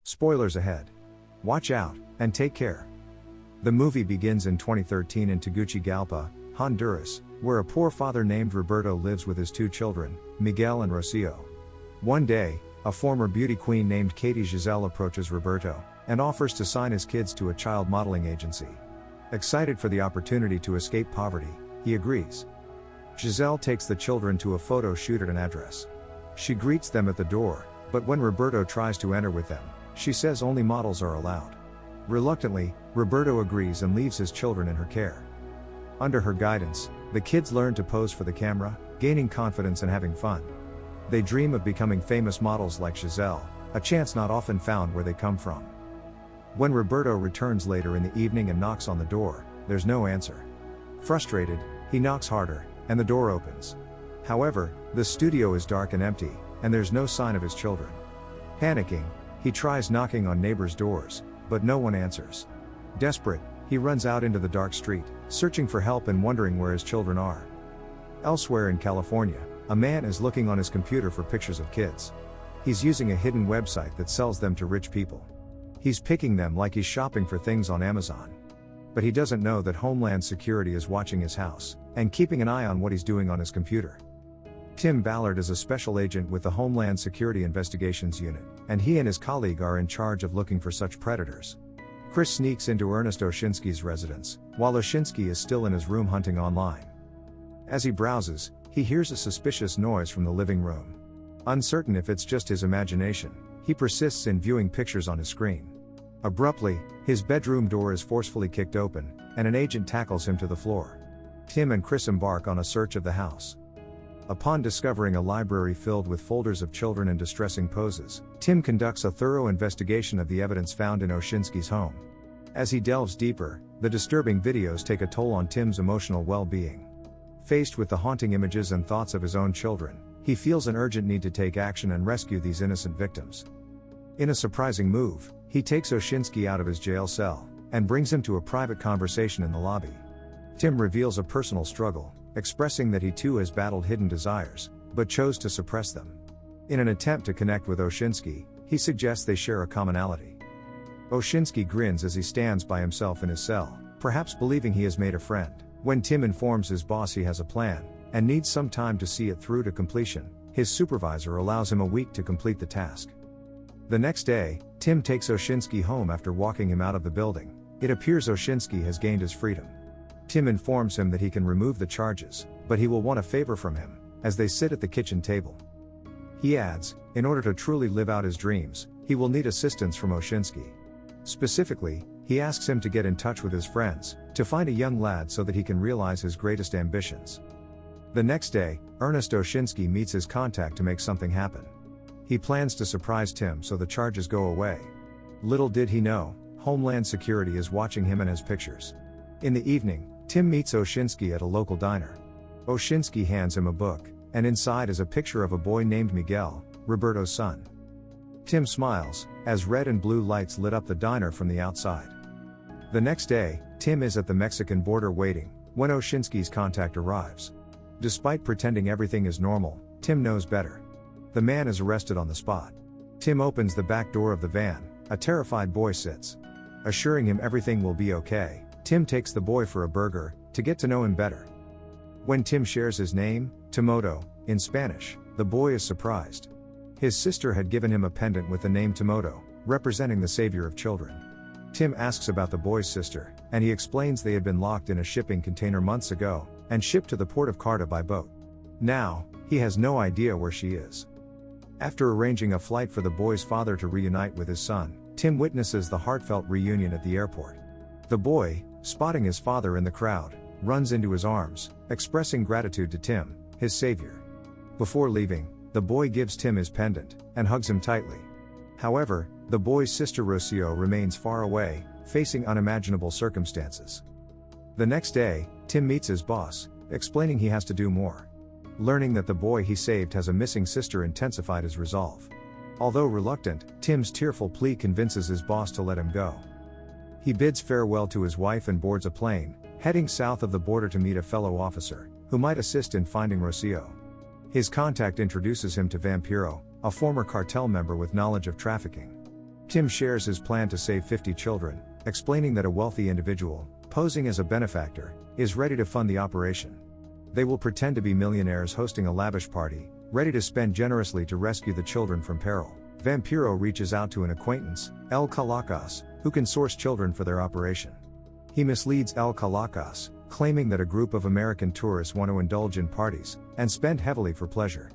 Spoilers ahead. Watch out, and take care. The movie begins in 2013 in Tegucigalpa, Honduras, where a poor father named Roberto lives with his two children, Miguel and Rocio. One day, a former beauty queen named Katie Giselle approaches Roberto and offers to sign his kids to a child modeling agency. Excited for the opportunity to escape poverty, he agrees. Giselle takes the children to a photo shoot at an address. She greets them at the door, but when Roberto tries to enter with them, she says only models are allowed. Reluctantly, Roberto agrees and leaves his children in her care. Under her guidance, the kids learn to pose for the camera, gaining confidence and having fun. They dream of becoming famous models like Giselle, a chance not often found where they come from. When Roberto returns later in the evening and knocks on the door, there's no answer. Frustrated, he knocks harder, and the door opens. However, the studio is dark and empty, and there's no sign of his children. Panicking, he tries knocking on neighbors' doors, but no one answers. Desperate, he runs out into the dark street, searching for help and wondering where his children are. Elsewhere in California, a man is looking on his computer for pictures of kids. He's using a hidden website that sells them to rich people. He's picking them like he's shopping for things on Amazon. But he doesn't know that Homeland Security is watching his house and keeping an eye on what he's doing on his computer. Tim Ballard is a special agent with the Homeland Security Investigations Unit, and he and his colleague are in charge of looking for such predators. Chris sneaks into Ernest Oshinsky's residence, while Oshinsky is still in his room hunting online. As he browses, he hears a suspicious noise from the living room. Uncertain if it's just his imagination, he persists in viewing pictures on his screen. Abruptly, his bedroom door is forcefully kicked open, and an agent tackles him to the floor. Tim and Chris embark on a search of the house. Upon discovering a library filled with folders of children in distressing poses, Tim conducts a thorough investigation of the evidence found in Oshinsky's home. As he delves deeper, the disturbing videos take a toll on Tim's emotional well-being. Faced with the haunting images and thoughts of his own children, he feels an urgent need to take action and rescue these innocent victims. In a surprising move, he takes Oshinsky out of his jail cell and brings him to a private conversation in the lobby. Tim reveals a personal struggle, expressing that he too has battled hidden desires, but chose to suppress them. In an attempt to connect with Oshinsky, he suggests they share a commonality. Oshinsky grins as he stands by himself in his cell, perhaps believing he has made a friend. When Tim informs his boss he has a plan, and needs some time to see it through to completion, his supervisor allows him a week to complete the task. The next day, Tim takes Oshinsky home after walking him out of the building. It appears Oshinsky has gained his freedom. Tim informs him that he can remove the charges, but he will want a favor from him, as they sit at the kitchen table. He adds, in order to truly live out his dreams, he will need assistance from Oshinsky. Specifically, he asks him to get in touch with his friends, to find a young lad so that he can realize his greatest ambitions. The next day, Ernest Oshinsky meets his contact to make something happen. He plans to surprise Tim so the charges go away. Little did he know, Homeland Security is watching him and his pictures. In the evening, Tim meets Oshinsky at a local diner. Oshinsky hands him a book, and inside is a picture of a boy named Miguel, Roberto's son. Tim smiles, as red and blue lights lit up the diner from the outside. The next day, Tim is at the Mexican border waiting, when Oshinsky's contact arrives. Despite pretending everything is normal, Tim knows better. The man is arrested on the spot. Tim opens the back door of the van, a terrified boy sits. Assuring him everything will be okay, Tim takes the boy for a burger, to get to know him better. When Tim shares his name, Timoto, in Spanish, the boy is surprised. His sister had given him a pendant with the name Timoto, representing the savior of children. Tim asks about the boy's sister, and he explains they had been locked in a shipping container months ago, and shipped to the port of Carta by boat. Now, he has no idea where she is. After arranging a flight for the boy's father to reunite with his son, Tim witnesses the heartfelt reunion at the airport. The boy, spotting his father in the crowd, runs into his arms, expressing gratitude to Tim, his savior. Before leaving, the boy gives Tim his pendant, and hugs him tightly. However, the boy's sister Rocio remains far away, facing unimaginable circumstances. The next day, Tim meets his boss, explaining he has to do more. Learning that the boy he saved has a missing sister intensified his resolve. Although reluctant, Tim's tearful plea convinces his boss to let him go. He bids farewell to his wife and boards a plane, heading south of the border to meet a fellow officer, who might assist in finding Rocio. His contact introduces him to Vampiro, a former cartel member with knowledge of trafficking. Tim shares his plan to save 50 children, explaining that a wealthy individual, posing as a benefactor, is ready to fund the operation. They will pretend to be millionaires hosting a lavish party, ready to spend generously to rescue the children from peril. Vampiro reaches out to an acquaintance, El Calacas, who can source children for their operation. He misleads El Calacas, claiming that a group of American tourists want to indulge in parties and spend heavily for pleasure.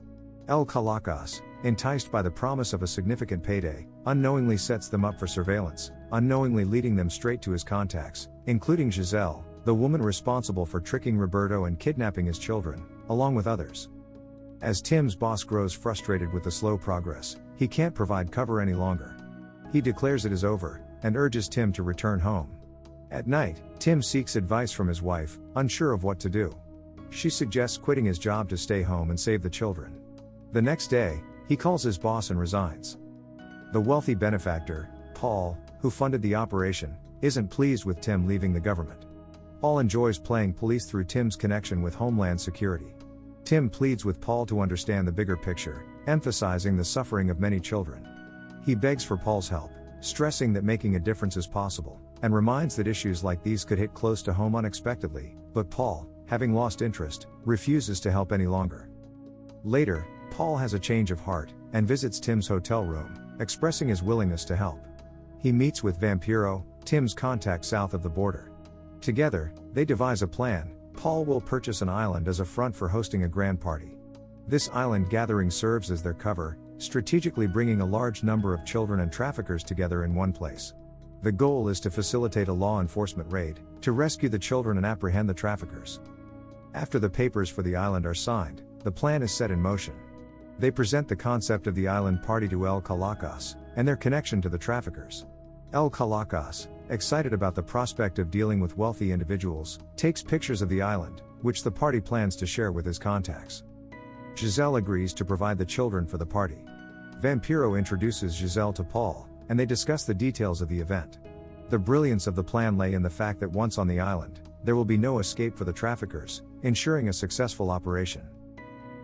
El Calacas, enticed by the promise of a significant payday, unknowingly sets them up for surveillance, unknowingly leading them straight to his contacts, including Giselle, the woman responsible for tricking Roberto and kidnapping his children, along with others. As Tim's boss grows frustrated with the slow progress, he can't provide cover any longer. He declares it is over, and urges Tim to return home. At night, Tim seeks advice from his wife, unsure of what to do. She suggests quitting his job to stay home and save the children. The next day, he calls his boss and resigns. The wealthy benefactor, Paul, who funded the operation, isn't pleased with Tim leaving the government. Paul enjoys playing police through Tim's connection with Homeland Security. Tim pleads with Paul to understand the bigger picture, emphasizing the suffering of many children. He begs for Paul's help, stressing that making a difference is possible, and reminds that issues like these could hit close to home unexpectedly, but Paul, having lost interest, refuses to help any longer. Later, Paul has a change of heart, and visits Tim's hotel room, expressing his willingness to help. He meets with Vampiro, Tim's contact south of the border. Together, they devise a plan. Paul will purchase an island as a front for hosting a grand party. This island gathering serves as their cover, strategically bringing a large number of children and traffickers together in one place. The goal is to facilitate a law enforcement raid, to rescue the children and apprehend the traffickers. After the papers for the island are signed, the plan is set in motion. They present the concept of the island party to El Calacas, and their connection to the traffickers. El Calacas, excited about the prospect of dealing with wealthy individuals, takes pictures of the island, which the party plans to share with his contacts. Giselle agrees to provide the children for the party. Vampiro introduces Giselle to Paul, and they discuss the details of the event. The brilliance of the plan lay in the fact that once on the island, there will be no escape for the traffickers, ensuring a successful operation.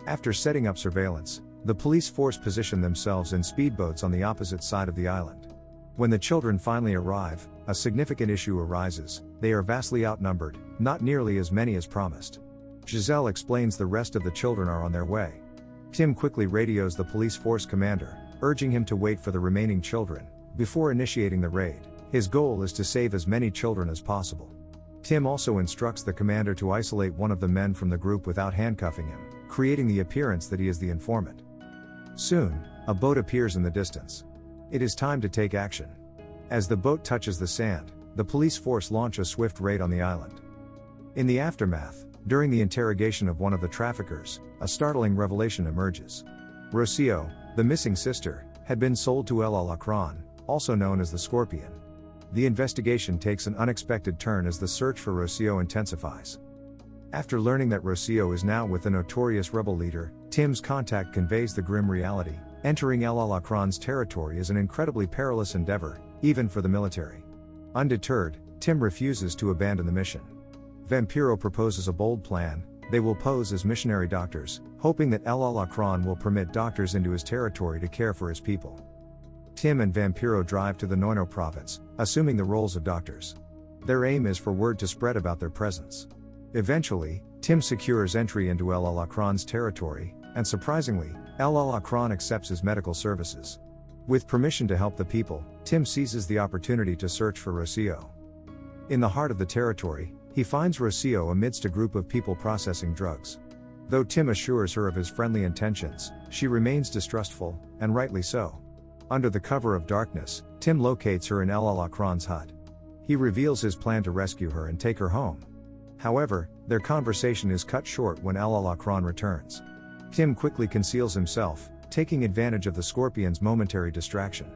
After setting up surveillance, the police force position themselves in speedboats on the opposite side of the island. When the children finally arrive, a significant issue arises. They are vastly outnumbered, not nearly as many as promised. Giselle explains the rest of the children are on their way. Tim quickly radios the police force commander, urging him to wait for the remaining children before initiating the raid. His goal is to save as many children as possible. Tim also instructs the commander to isolate one of the men from the group without handcuffing him, creating the appearance that he is the informant. Soon, a boat appears in the distance. It is time to take action. As the boat touches the sand, the police force launch a swift raid on the island. In the aftermath, during the interrogation of one of the traffickers, a startling revelation emerges. Rocio, the missing sister, had been sold to El Alacrán, also known as the Scorpion. The investigation takes an unexpected turn as the search for Rocio intensifies. After learning that Rocio is now with the notorious rebel leader, Tim's contact conveys the grim reality. Entering El Alacrán's territory is an incredibly perilous endeavor, even for the military. Undeterred, Tim refuses to abandon the mission. Vampiro proposes a bold plan. They will pose as missionary doctors, hoping that El Alacrán will permit doctors into his territory to care for his people. Tim and Vampiro drive to the Noino province, assuming the roles of doctors. Their aim is for word to spread about their presence. Eventually, Tim secures entry into El Alacrán's territory, and surprisingly, El Alacrán accepts his medical services. With permission to help the people, Tim seizes the opportunity to search for Rocio. In the heart of the territory, he finds Rocio amidst a group of people processing drugs. Though Tim assures her of his friendly intentions, she remains distrustful, and rightly so. Under the cover of darkness, Tim locates her in El Alacrán's hut. He reveals his plan to rescue her and take her home. However, their conversation is cut short when El Alacrán returns. Tim quickly conceals himself, taking advantage of the Scorpion's momentary distraction.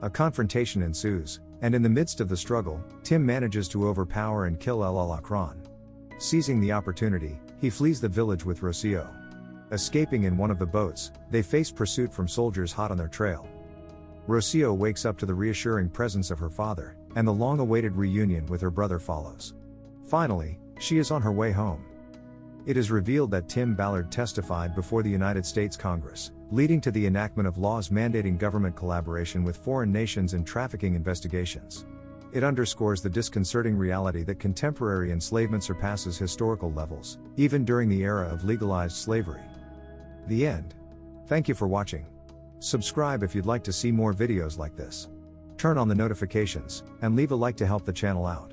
A confrontation ensues, and in the midst of the struggle, Tim manages to overpower and kill El Alacrán. Seizing the opportunity, he flees the village with Rocio. Escaping in one of the boats, they face pursuit from soldiers hot on their trail. Rocio wakes up to the reassuring presence of her father, and the long-awaited reunion with her brother follows. Finally, she is on her way home. It is revealed that Tim Ballard testified before the United States Congress, leading to the enactment of laws mandating government collaboration with foreign nations in trafficking investigations. It underscores the disconcerting reality that contemporary enslavement surpasses historical levels, even during the era of legalized slavery. The end. Thank you for watching. Subscribe if you'd like to see more videos like this. Turn on the notifications, and leave a like to help the channel out.